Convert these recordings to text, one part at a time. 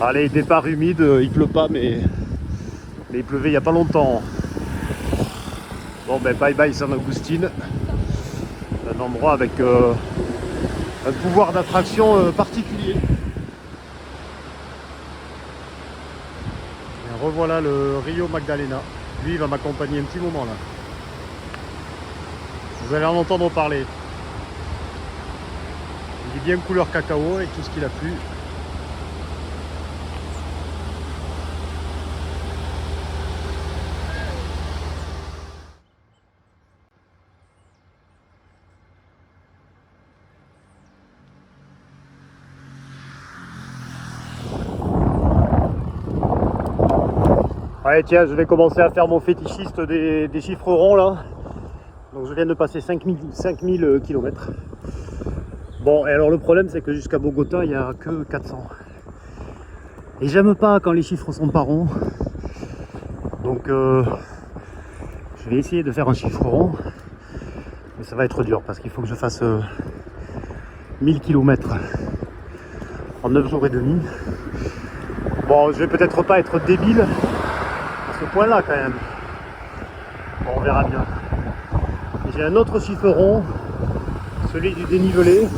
Allez, départ humide, il pleut pas, mais il pleuvait il n'y a pas longtemps. Bon, ben bye bye San Agustin, un endroit avec un pouvoir d'attraction particulier. Et revoilà le Rio Magdalena. Lui, il va m'accompagner un petit moment là. Vous allez en entendre parler. Il est bien couleur cacao avec tout ce qu'il a plu. Allez tiens, je vais commencer à faire mon fétichiste des chiffres ronds là. Donc je viens de passer 5000 km. Bon, et alors le problème c'est que jusqu'à Bogota il n'y a que 400. Et j'aime pas quand les chiffres sont pas ronds. Donc je vais essayer de faire un chiffre rond. Mais ça va être dur parce qu'il faut que je fasse 1000 km en 9 jours et demi. Bon, je vais peut-être pas être débile à ce point là quand même. Bon, on verra bien. J'ai un autre chiffre rond, celui du dénivelé.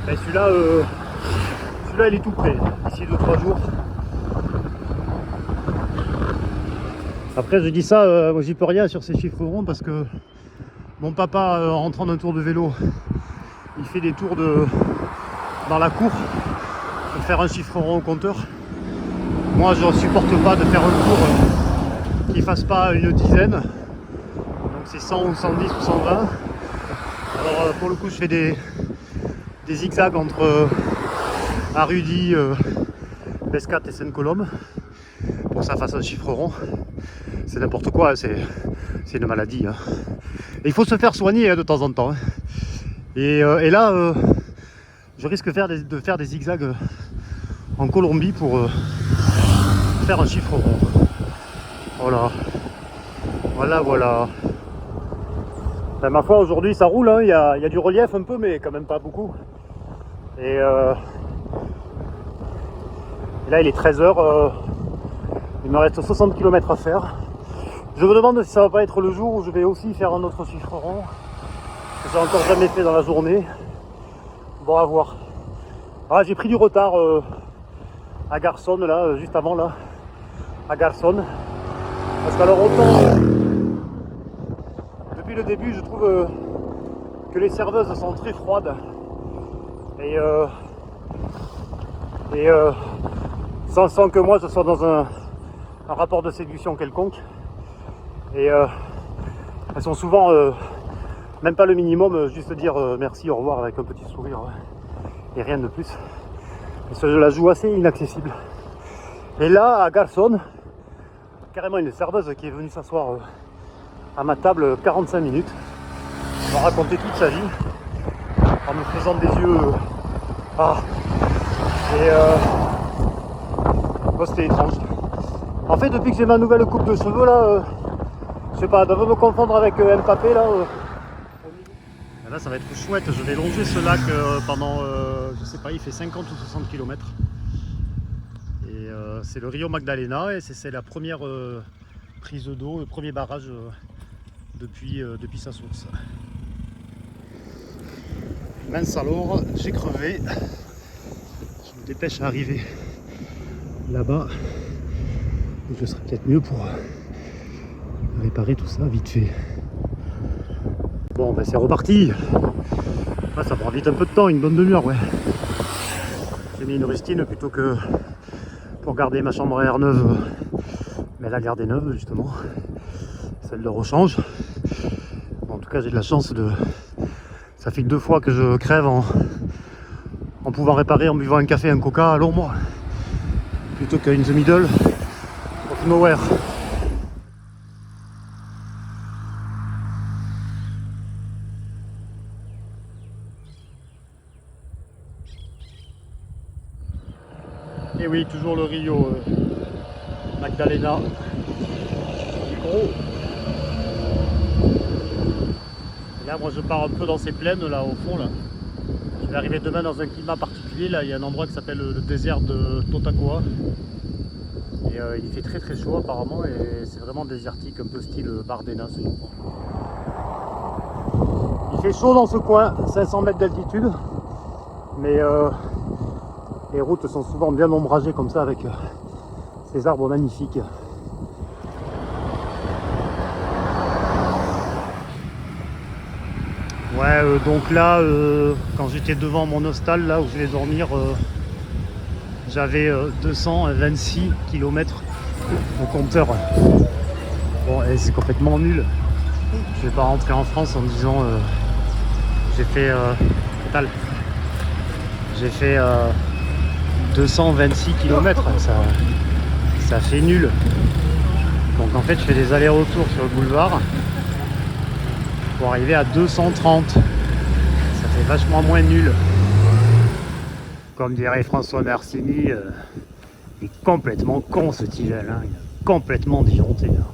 Et celui-là il est tout prêt, d'ici 2-3 jours. Après je dis ça, moi j'y peux rien sur ces chiffres ronds parce que mon papa en rentrant d'un tour de vélo, il fait des tours dans la cour pour faire un chiffre rond au compteur. Moi je ne supporte pas de faire un tour qui ne fasse pas une dizaine. Donc c'est 100 ou 110 ou 120. Alors pour le coup je fais des zigzags entre Arudi, Pescat et Sainte-Colombe pour que ça fasse un chiffre rond. C'est n'importe quoi, c'est une maladie. Hein. Et il faut se faire soigner de temps en temps. Hein. Et là, je risque de faire des zigzags en Colombie pour faire un chiffre rond. Voilà. Voilà. Ben, ma foi, aujourd'hui ça roule, hein. Il y a du relief un peu, mais quand même pas beaucoup. Et là, il est 13h. Il me reste 60 km à faire. Je me demande si ça va pas être le jour où je vais aussi faire un autre chiffre rond. Que j'ai encore jamais fait dans la journée. Bon, à voir. Ah, j'ai pris du retard à Garçon, là, juste avant, là. À Garçon. Parce qu'alors, autant... Depuis le début, je trouve que les serveuses sont très froides. Et sans que moi, je sois dans un rapport de séduction quelconque. Et elles sont souvent même pas le minimum, juste dire merci, au revoir avec un petit sourire, ouais. Et rien de plus. Et je la joue assez inaccessible. Et là, à Garçon, carrément une serveuse qui est venue s'asseoir à ma table 45 minutes, m'a raconté toute sa vie en me faisant des yeux. Et bon, c'était étrange. En fait, depuis que j'ai ma nouvelle coupe de cheveux là, je sais pas, doivent me confondre avec Mbappé là. Là, ça va être chouette. Je vais longer ce lac pendant, je sais pas, il fait 50 ou 60 km. Et c'est le Rio Magdalena et c'est la première prise d'eau, le premier barrage depuis sa source. Mince alors, j'ai crevé. Je me dépêche à arriver là-bas. Je serai peut-être mieux pour réparer tout ça vite fait. Bon, ben c'est reparti. Ah, ça prend vite un peu de temps, une bonne demi-heure, ouais. J'ai mis une rustine plutôt que pour garder ma chambre à air neuve. Mais la garder neuve, justement. Celle de rechange. Bon, en tout cas, j'ai de la chance de... Ça fait 2 fois que je crève en pouvant réparer en buvant un café et un coca à long mois. Plutôt qu'une The Middle of Nowhere. Et oui, toujours le Rio Magdalena. Gros. Et là, moi, je pars un peu dans ces plaines là au fond là. Je vais arriver demain dans un climat particulier. particulier, là il y a un endroit qui s'appelle le désert de Totacoa. Et il fait très très chaud apparemment et c'est vraiment désertique, un peu style Bardenas je crois. Il fait chaud dans ce coin, 500 mètres d'altitude, mais les routes sont souvent bien ombragées comme ça avec ces arbres magnifiques. Ouais, donc là, quand j'étais devant mon hostel, là où je vais dormir, j'avais 226 km au compteur. Bon, et c'est complètement nul. Je vais pas rentrer en France en disant j'ai fait total. J'ai fait 226 km, ça fait nul. Donc en fait, je fais des allers-retours sur le boulevard pour arriver à 230. Ça fait vachement moins nul. Comme dirait François Mercini, il est complètement con ce Tigel, hein. Il est complètement disjoncté. Hein.